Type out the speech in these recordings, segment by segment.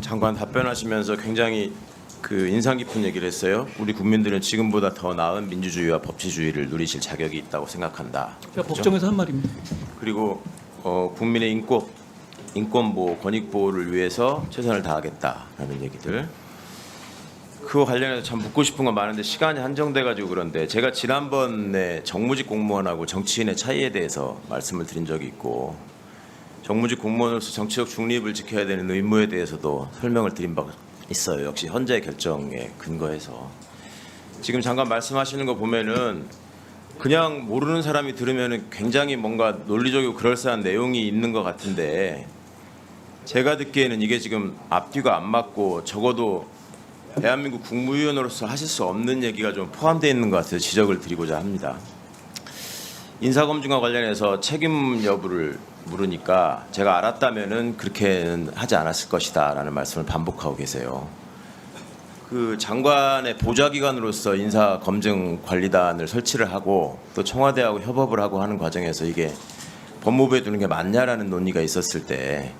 장관 답변하시면서 굉장히 인상 깊은 얘기를 했어요. 우리 국민들은 지금보다 더 나은 민주주의와 법치주의를 누리실 자격이 있다고 생각한다. 제가 그렇죠? 법정에서 한 말입니다. 그리고 국민의 인권 보호, 권익 보호를 위해서 최선을 다하겠다라는 얘기들. 그거 관련해서 참 묻고 싶은 건 많은데 시간이 한정돼 가지고 그런데 제가 지난번에 정무직 공무원하고 정치인의 차이에 대해서 말씀을 드린 적이 있고 정무직 공무원으로서 정치적 중립을 지켜야 되는 의무에 대해서도 설명을 드린 바가 있어요. 역시 헌재 결정에 근거해서 지금 잠깐 말씀하시는 거 보면은 그냥 모르는 사람이 들으면은 굉장히 뭔가 논리적이고 그럴싸한 내용이 있는 것 같은데 제가 듣기에는 이게 지금 앞뒤가 안 맞고 적어도 대한민국 국무위원으로서 하실 수 없는 얘기가 좀 포함되어 있는 것 같아서 지적을 드리고자 합니다. 인사검증과 관련해서 책임 여부를 물으니까 제가 알았다면은 그렇게는 하지 않았을 것이다라는 말씀을 반복하고 계세요. 그 장관의 보좌기관으로서 인사검증관리단을 설치를 하고 또 청와대하고 협업을 하고 하는 과정에서 이게 법무부에 두는 게 맞냐라는 논의가 있었을 때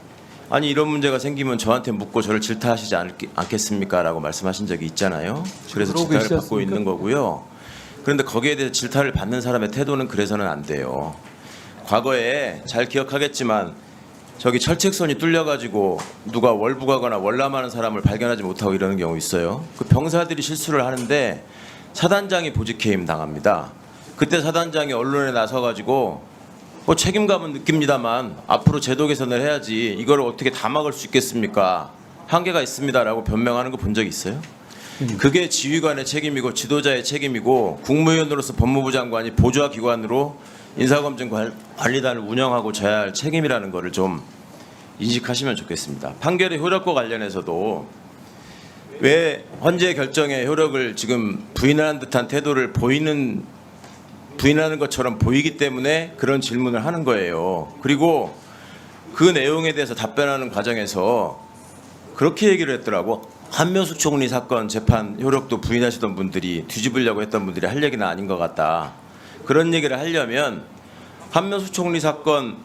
아니 이런 문제가 생기면 저한테 묻고 저를 질타하시지 않겠습니까? 라고 말씀하신 적이 있잖아요. 그래서 질타를 받고 있는 거고요. 그런데 거기에 대해서 질타를 받는 사람의 태도는 그래서는 안 돼요. 과거에 잘 기억하겠지만 저기 철책선이 뚫려가지고 누가 월북하거나 월남하는 사람을 발견하지 못하고 이러는 경우 있어요. 그 병사들이 실수를 하는데 사단장이 보직해임 당합니다. 그때 사단장이 언론에 나서가지고 뭐 책임감은 느낍니다만 앞으로 제도 개선을 해야지 이걸 어떻게 다 막을 수 있겠습니까? 한계가 있습니다라고 변명하는 거 본 적 있어요? 그게 지휘관의 책임이고 지도자의 책임이고 국무위원으로서 법무부 장관이 보좌기관으로 인사검증관리단을 운영하고 져야 할 책임이라는 거를 좀 인식하시면 좋겠습니다. 판결의 효력과 관련해서도 왜 헌재 결정의 효력을 지금 부인하는 듯한 태도를 부인하는 것처럼 보이기 때문에 그런 질문을 하는 거예요. 그리고 그 내용에 대해서 답변하는 과정에서 그렇게 얘기를 했더라고. 한명숙 총리 사건 재판 효력도 부인하시던 분들이 뒤집으려고 했던 분들이 할 얘기는 아닌 것 같다. 그런 얘기를 하려면 한명숙 총리 사건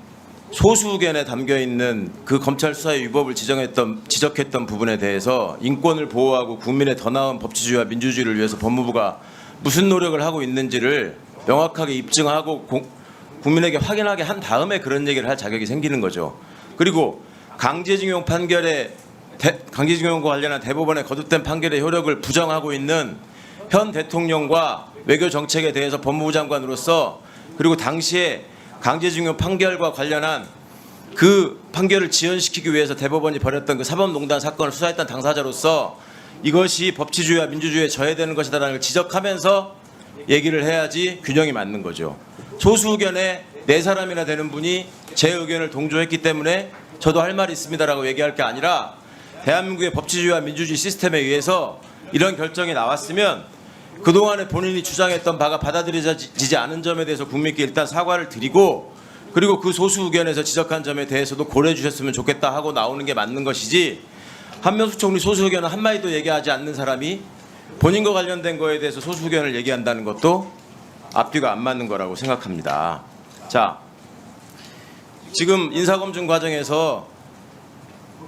소수 의견에 담겨 있는 그 검찰 수사의 위법을 지적했던 부분에 대해서 인권을 보호하고 국민의 더 나은 법치주의와 민주주의를 위해서 법무부가 무슨 노력을 하고 있는지를 명확하게 입증하고 국민에게 확인하게 한 다음에 그런 얘기를 할 자격이 생기는 거죠. 그리고 강제징용과 관련한 대법원의 거듭된 판결의 효력을 부정하고 있는 현 대통령과 외교 정책에 대해서 법무부 장관으로서 그리고 당시에 강제징용 판결과 관련한 그 판결을 지연시키기 위해서 대법원이 벌였던 그 사법농단 사건을 수사했던 당사자로서 이것이 법치주의와 민주주의에 저해되는 것이다라는 걸 지적하면서 얘기를 해야지 균형이 맞는 거죠. 소수 의견에 네 사람이나 되는 분이 제 의견을 동조했기 때문에 저도 할 말이 있습니다라고 얘기할 게 아니라 대한민국의 법치주의와 민주주의 시스템에 의해서 이런 결정이 나왔으면 그동안에 본인이 주장했던 바가 받아들여지지 않은 점에 대해서 국민께 일단 사과를 드리고 그리고 그 소수 의견에서 지적한 점에 대해서도 고려해 주셨으면 좋겠다 하고 나오는 게 맞는 것이지 한명숙 총리 소수 의견은 한마디도 얘기하지 않는 사람이 본인과 관련된 거에 대해서 소수 의견을 얘기한다는 것도 앞뒤가 안 맞는 거라고 생각합니다. 자, 지금 인사검증 과정에서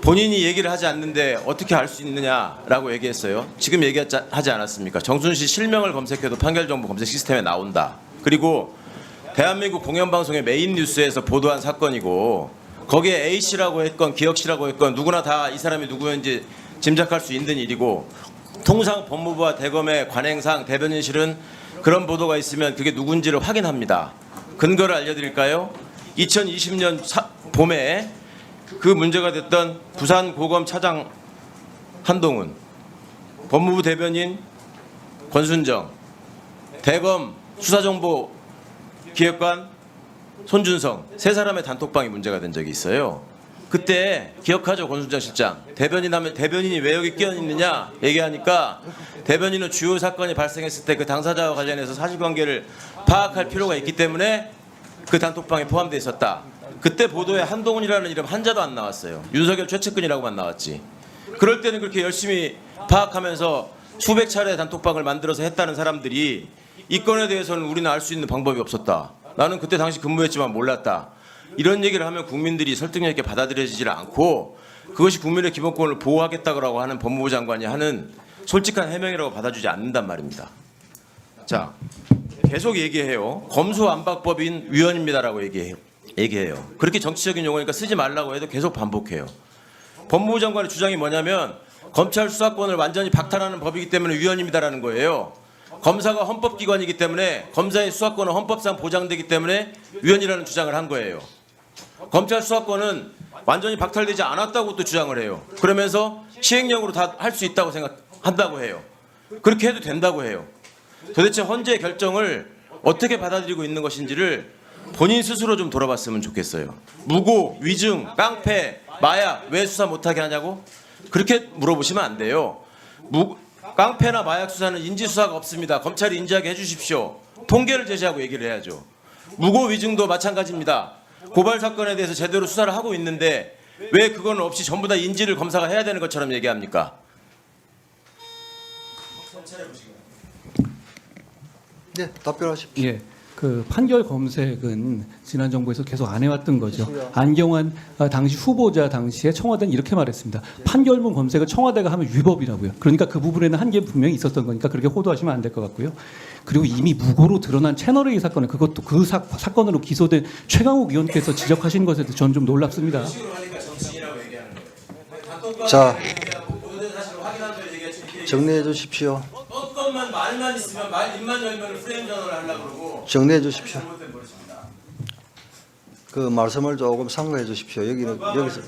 본인이 얘기를 하지 않는데 어떻게 알 수 있느냐라고 얘기했어요. 지금 얘기하지 않았습니까? 정순신 실명을 검색해도 판결정보 검색 시스템에 나온다. 그리고 대한민국 공영방송의 메인 뉴스에서 보도한 사건이고 거기에 A씨라고 했건 기혁씨라고 했건 누구나 다 이 사람이 누구인지 짐작할 수 있는 일이고 통상 법무부와 대검의 관행상 대변인실은 그런 보도가 있으면 그게 누군지를 확인합니다. 근거를 알려드릴까요? 2020년 봄에 그 문제가 됐던 부산고검 차장 한동훈, 법무부 대변인 권순정, 대검 수사정보기획관 손준성 세 사람의 단톡방이 문제가 된 적이 있어요. 그때 기억하죠, 권순정 실장. 대변인 하면 대변인이 왜 여기 끼어 있느냐 얘기하니까 대변인은 주요 사건이 발생했을 때 그 당사자와 관련해서 사실관계를 파악할 필요가 있기 때문에 그 단톡방에 포함되어 있었다. 그때 보도에 한동훈이라는 이름 한자도 안 나왔어요. 윤석열 최측근이라고만 나왔지. 그럴 때는 그렇게 열심히 파악하면서 수백 차례 단톡방을 만들어서 했다는 사람들이 이 건에 대해서는 우리는 알 수 있는 방법이 없었다. 나는 그때 당시 근무했지만 몰랐다. 이런 얘기를 하면 국민들이 설득력 있게 받아들여지질 않고 그것이 국민의 기본권을 보호하겠다고 하는 법무부 장관이 하는 솔직한 해명이라고 받아주지 않는단 말입니다. 자, 계속 얘기해요. 검수완박법인 위헌입니다라고 얘기해요. 그렇게 정치적인 용어니까 쓰지 말라고 해도 계속 반복해요. 법무부 장관의 주장이 뭐냐면 검찰 수사권을 완전히 박탈하는 법이기 때문에 위헌입니다라는 거예요. 검사가 헌법기관이기 때문에 검사의 수사권은 헌법상 보장되기 때문에 위헌이라는 주장을 한 거예요. 검찰 수사권은 완전히 박탈되지 않았다고 또 주장을 해요. 그러면서 시행령으로 다 할 수 있다고 생각한다고 해요. 그렇게 해도 된다고 해요. 도대체 헌재의 결정을 어떻게 받아들이고 있는 것인지를 본인 스스로 좀 돌아봤으면 좋겠어요. 무고, 위증, 깡패, 마약 왜 수사 못하게 하냐고? 그렇게 물어보시면 안 돼요. 깡패나 마약 수사는 인지수사가 없습니다. 검찰이 인지하게 해주십시오. 통계를 제시하고 얘기를 해야죠. 무고 위증도 마찬가지입니다. 고발 사건에 대해서 제대로 수사를 하고 있는데 왜 그건 없이 전부 다 인지를 검사가 해야 되는 것처럼 얘기합니까? 네, 답변하십시오. 예, 그 판결 검색은 지난 정부에서 계속 안 해왔던 거죠. 안경환 당시 후보자 당시에 청와대는 이렇게 말했습니다. 판결문 검색을 청와대가 하면 위법이라고요. 그러니까 그 부분에는 한계 분명히 있었던 거니까 그렇게 호도하시면 안 될 것 같고요. 그리고 이미 무고로 드러난 채널A 사건을 그것도 그 사건으로 기소된 최강욱 의원께서 지적하신 것에 대해서 저는 좀 놀랍습니다. 자, 정리해 주십시오. 어떤만 말만 있으면 입만 열면 프레임 전환을 하려고 그러고 정리해 주십시오. 그 말씀을 조금 상고해 주십시오. 여기서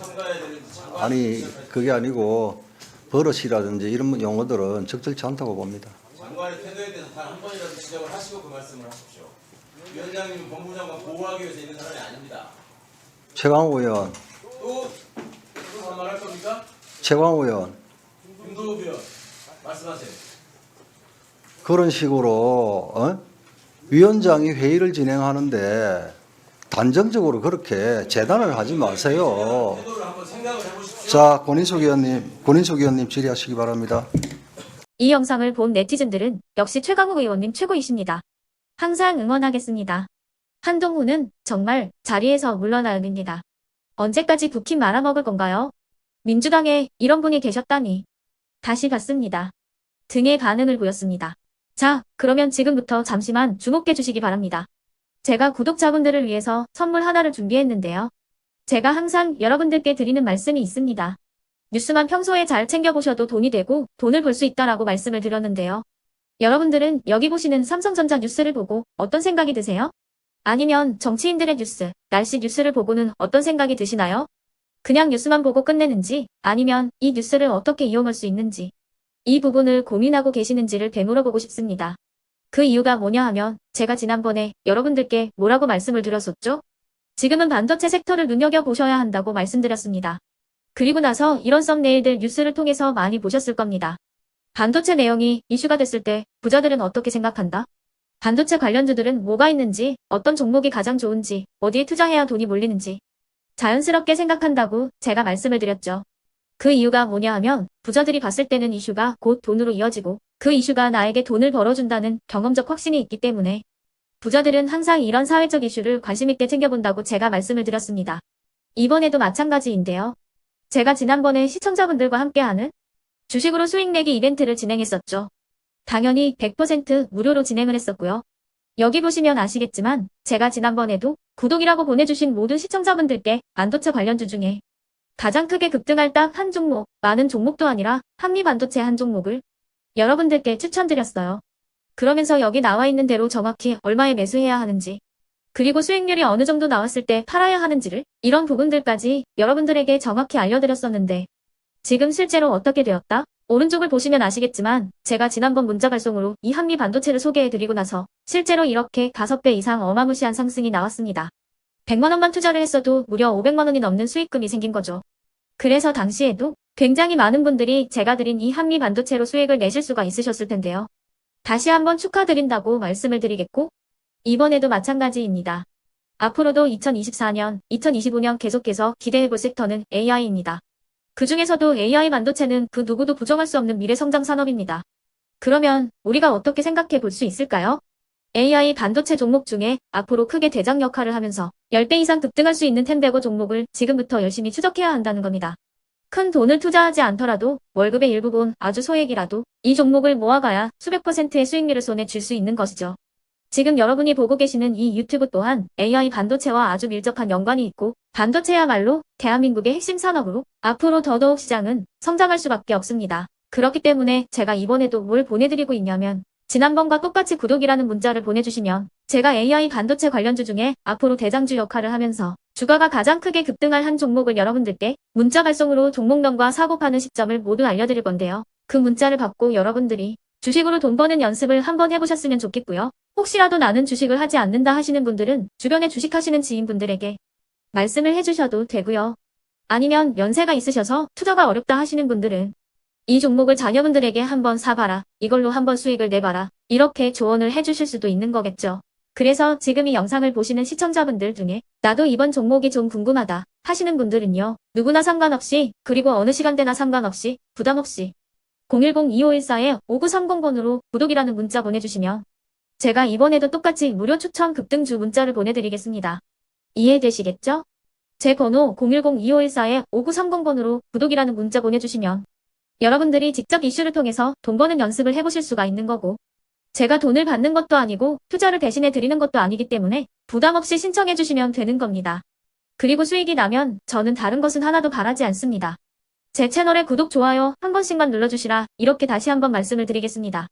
아니 그게 아니고 버릇이라든지 이런 용어들은 적절치 않다고 봅니다. 장관의 태도에 대해서 단 한 번이라도 지적을 하시고 그 말씀을 하십시오. 위원장님은 법무부 장관 보호하기 위해서 있는 사람이 아닙니다. 최광우 의원. 또 반말할 겁니까? 최광우 의원. 윤도욱 의원 말씀하세요. 그런 식으로 위원장이 회의를 진행하는데 단정적으로 그렇게 재단을 하지 마세요. 태도를 한번 생각을 해보십시오. 자, 권인숙 의원님 질의하시기 바랍니다. 이 영상을 본 네티즌들은 역시 최강욱 의원님 최고이십니다. 항상 응원하겠습니다. 한동훈은 정말 자리에서 물러나야 됩니다. 언제까지 국힘 말아먹을 건가요? 민주당에 이런 분이 계셨다니. 다시 봤습니다. 등의 반응을 보였습니다. 자, 그러면 지금부터 잠시만 주목해 주시기 바랍니다. 제가 구독자분들을 위해서 선물 하나를 준비했는데요. 제가 항상 여러분들께 드리는 말씀이 있습니다. 뉴스만 평소에 잘 챙겨보셔도 돈이 되고 돈을 벌 수 있다라고 말씀을 드렸는데요. 여러분들은 여기 보시는 삼성전자 뉴스를 보고 어떤 생각이 드세요? 아니면 정치인들의 뉴스, 날씨 뉴스를 보고는 어떤 생각이 드시나요? 그냥 뉴스만 보고 끝내는지 아니면 이 뉴스를 어떻게 이용할 수 있는지 이 부분을 고민하고 계시는지를 되물어보고 싶습니다. 그 이유가 뭐냐 하면 제가 지난번에 여러분들께 뭐라고 말씀을 드렸었죠? 지금은 반도체 섹터를 눈여겨보셔야 한다고 말씀드렸습니다. 그리고 나서 이런 썸네일들 뉴스를 통해서 많이 보셨을 겁니다. 반도체 내용이 이슈가 됐을 때 부자들은 어떻게 생각한다? 반도체 관련주들은 뭐가 있는지, 어떤 종목이 가장 좋은지, 어디에 투자해야 돈이 몰리는지 자연스럽게 생각한다고 제가 말씀을 드렸죠. 그 이유가 뭐냐 하면 부자들이 봤을 때는 이슈가 곧 돈으로 이어지고 그 이슈가 나에게 돈을 벌어준다는 경험적 확신이 있기 때문에 부자들은 항상 이런 사회적 이슈를 관심 있게 챙겨본다고 제가 말씀을 드렸습니다. 이번에도 마찬가지인데요. 제가 지난번에 시청자분들과 함께하는 주식으로 수익 내기 이벤트를 진행했었죠. 당연히 100% 무료로 진행을 했었고요. 여기 보시면 아시겠지만 제가 지난번에도 구독이라고 보내주신 모든 시청자분들께 반도체 관련주 중에 가장 크게 급등할 딱 한 종목, 많은 종목도 아니라 한미반도체 한 종목을 여러분들께 추천드렸어요. 그러면서 여기 나와 있는 대로 정확히 얼마에 매수해야 하는지 그리고 수익률이 어느 정도 나왔을 때 팔아야 하는지를 이런 부분들까지 여러분들에게 정확히 알려드렸었는데 지금 실제로 어떻게 되었다? 오른쪽을 보시면 아시겠지만 제가 지난번 문자 발송으로 이 한미 반도체를 소개해드리고 나서 실제로 이렇게 5배 이상 어마무시한 상승이 나왔습니다. 100만 원만 투자를 했어도 무려 500만 원이 넘는 수익금이 생긴 거죠. 그래서 당시에도 굉장히 많은 분들이 제가 드린 이 한미 반도체로 수익을 내실 수가 있으셨을 텐데요. 다시 한번 축하드린다고 말씀을 드리겠고 이번에도 마찬가지입니다. 앞으로도 2024년, 2025년 계속해서 기대해볼 섹터는 AI입니다. 그 중에서도 AI 반도체는 그 누구도 부정할 수 없는 미래성장 산업입니다. 그러면 우리가 어떻게 생각해 볼 수 있을까요? AI 반도체 종목 중에 앞으로 크게 대장 역할을 하면서 10배 이상 급등할 수 있는 텐베고 종목을 지금부터 열심히 추적해야 한다는 겁니다. 큰 돈을 투자하지 않더라도 월급의 일부분 아주 소액이라도 이 종목을 모아가야 수백 %의 수익률을 손에 쥘 수 있는 것이죠. 지금 여러분이 보고 계시는 이 유튜브 또한 AI 반도체와 아주 밀접한 연관이 있고 반도체야말로 대한민국의 핵심 산업으로 앞으로 더더욱 시장은 성장할 수밖에 없습니다. 그렇기 때문에 제가 이번에도 뭘 보내드리고 있냐면 지난번과 똑같이 구독이라는 문자를 보내주시면 제가 AI 반도체 관련주 중에 앞으로 대장주 역할을 하면서 주가가 가장 크게 급등할 한 종목을 여러분들께 문자 발송으로 종목명과 사고 파는 시점을 모두 알려드릴 건데요. 그 문자를 받고 여러분들이 주식으로 돈 버는 연습을 한번 해보셨으면 좋겠고요. 혹시라도 나는 주식을 하지 않는다 하시는 분들은 주변에 주식하시는 지인분들에게 말씀을 해주셔도 되고요. 아니면 연세가 있으셔서 투자가 어렵다 하시는 분들은 이 종목을 자녀분들에게 한번 사봐라. 이걸로 한번 수익을 내봐라. 이렇게 조언을 해주실 수도 있는 거겠죠. 그래서 지금 이 영상을 보시는 시청자분들 중에 나도 이번 종목이 좀 궁금하다 하시는 분들은요. 누구나 상관없이 그리고 어느 시간대나 상관없이 부담없이 010-2514-5930번으로 구독이라는 문자 보내주시면 제가 이번에도 똑같이 무료 추천 급등주 문자를 보내드리겠습니다. 이해되시겠죠? 제 번호 010-2514-5930번으로 구독이라는 문자 보내주시면 여러분들이 직접 이슈를 통해서 돈 버는 연습을 해보실 수가 있는 거고 제가 돈을 받는 것도 아니고 투자를 대신해 드리는 것도 아니기 때문에 부담 없이 신청해 주시면 되는 겁니다. 그리고 수익이 나면 저는 다른 것은 하나도 바라지 않습니다. 제 채널에 구독, 좋아요 한 번씩만 눌러주시라 이렇게 다시 한번 말씀을 드리겠습니다.